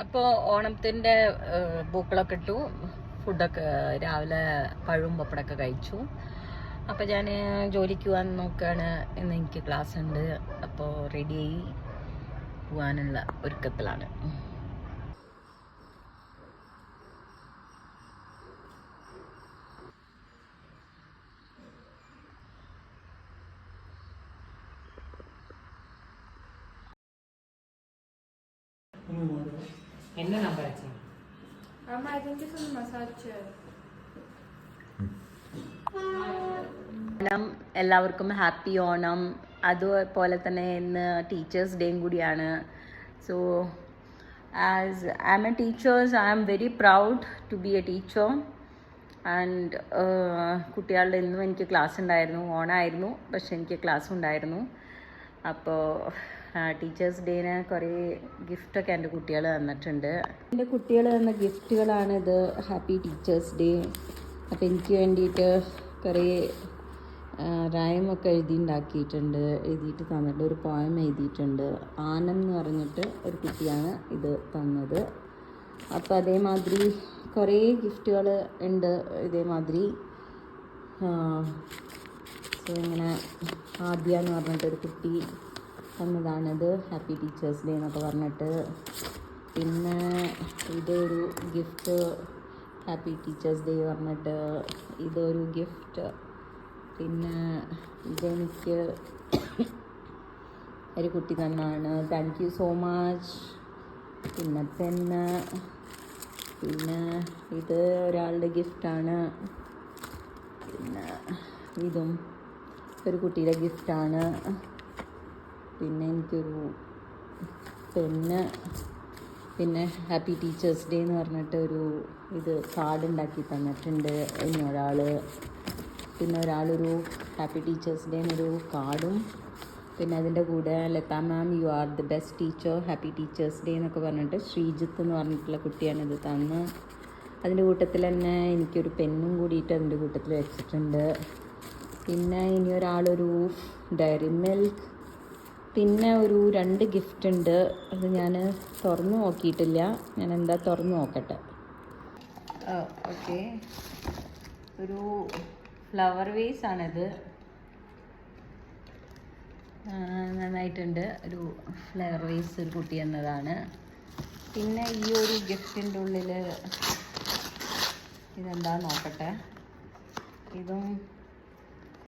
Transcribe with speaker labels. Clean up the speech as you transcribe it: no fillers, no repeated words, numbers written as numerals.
Speaker 1: അപ്പോൾ ഓണത്തിൻ്റെ പൂക്കളൊക്കെ ഇട്ടു, ഫുഡൊക്കെ രാവിലെ പഴവും പപ്പടമൊക്കെ കഴിച്ചു. അപ്പോൾ ഞാൻ ജോലിക്ക് പോകാൻ നോക്കുകയാണ്. ഇന്ന് എനിക്ക് ക്ലാസ് ഉണ്ട്, അപ്പോൾ റെഡിയായി പോകാനുള്ള ഒരുക്കത്തിലാണ്.
Speaker 2: என்ன நம்பர் ஆச்சு?
Speaker 3: Mama, I think it's on the massage chair.
Speaker 1: Onam എല്ലാവർക്കും ഹാപ്പി ഓണം. അതുപോലെ തന്നെ ഇന്ന് ടീച്ചേഴ്സ് ഡേയും കൂടിയാണ്. So as I am a teachers, I am very proud to be a teacher. And കുട്ടികളുടെ ഇന്നും എനിക്ക് ക്ലാസ് ഉണ്ടായിരുന്നു. ഓണമായിരുന്നു, പക്ഷെ എനിക്ക് ക്ലാസ് ഉണ്ടായിരുന്നു. അപ്പോൾ ടീച്ചേഴ്സ് ഡേന് കുറേ ഗിഫ്റ്റൊക്കെ എൻ്റെ കുട്ടികൾ തന്നിട്ടുണ്ട്. എൻ്റെ കുട്ടികൾ തന്ന ഗിഫ്റ്റുകളാണിത്. Happy teachers day. അപ്പോൾ എനിക്ക് വേണ്ടിയിട്ട് കുറേ റൈമൊക്കെ എഴുതിയിട്ട് തന്നിട്ട് ഒരു പോയം എഴുതിയിട്ടുണ്ട്. ആനം എന്ന് പറഞ്ഞിട്ട് ഒരു കുട്ടിയാണ് ഇത് തന്നത്. അപ്പോൾ അതേമാതിരി കുറേ ഗിഫ്റ്റുകൾ ഉണ്ട് ഇതേമാതിരി. സോ ഇങ്ങനെ ആദ്യ എന്ന് പറഞ്ഞിട്ടൊരു കുട്ടി തന്നതാണിത്, ഹാപ്പി ടീച്ചേഴ്സ് ഡേ എന്നൊക്കെ പറഞ്ഞിട്ട്. പിന്നെ ഇതൊരു ഗിഫ്റ്റ്, ഹാപ്പി ടീച്ചേഴ്സ് ഡേ പറഞ്ഞിട്ട് ഇതൊരു ഗിഫ്റ്റ്. പിന്നെ ഇതെനിക്ക് ഒരു കുട്ടി തന്നാണ്, താങ്ക് യു സോ മച്ച്. പിന്നെ പെന്ന്, പിന്നെ ഇത് ഒരാളുടെ ഗിഫ്റ്റാണ്. പിന്നെ ഇതും ഒരു കുട്ടിയുടെ ഗിഫ്റ്റാണ്. പിന്നെ എനിക്കൊരു പെന്ന്, പിന്നെ ഹാപ്പി ടീച്ചേഴ്സ് ഡേ എന്ന് പറഞ്ഞിട്ട് ഒരു ഇത് കാർഡ് ഉണ്ടാക്കി തന്നിട്ടുണ്ട് ഇനി ഒരാൾ. പിന്നെ ഒരാളൊരു ഹാപ്പി ടീച്ചേഴ്സ് ഡേ എന്നൊരു കാർഡും, പിന്നെ അതിൻ്റെ കൂടെ Latha ma'am you are the best teacher, happy teachers day എന്നൊക്കെ പറഞ്ഞിട്ട് ശ്രീജിത്ത് എന്ന് പറഞ്ഞിട്ടുള്ള കുട്ടിയാണ് ഇത് തന്ന്. അതിൻ്റെ കൂട്ടത്തിൽ തന്നെ എനിക്കൊരു പെന്നും കൂടിയിട്ട് അതിൻ്റെ കൂട്ടത്തിൽ വെച്ചിട്ടുണ്ട്. പിന്നെ ഇനി ഒരാളൊരു ഡയറി മിൽക്ക്. പിന്നെ ഒരു 2 ഗിഫ്റ്റ് ഉണ്ട്, അത് ഞാൻ തുറന്നു നോക്കിയിട്ടില്ല. ഞാൻ എന്താ തുറന്നു നോക്കട്ടെ. ഓക്കെ, ഒരു ഫ്ലവർ വേസ് ആണിത്. നന്നായിട്ടുണ്ട്. ഒരു ഫ്ലവർ വേസ് ഒരു കുട്ടി എന്നതാണ്. പിന്നെ ഈ ഒരു ഗിഫ്റ്റിൻ്റെ ഉള്ളിൽ ഇതെന്താ നോക്കട്ടെ. ഇതും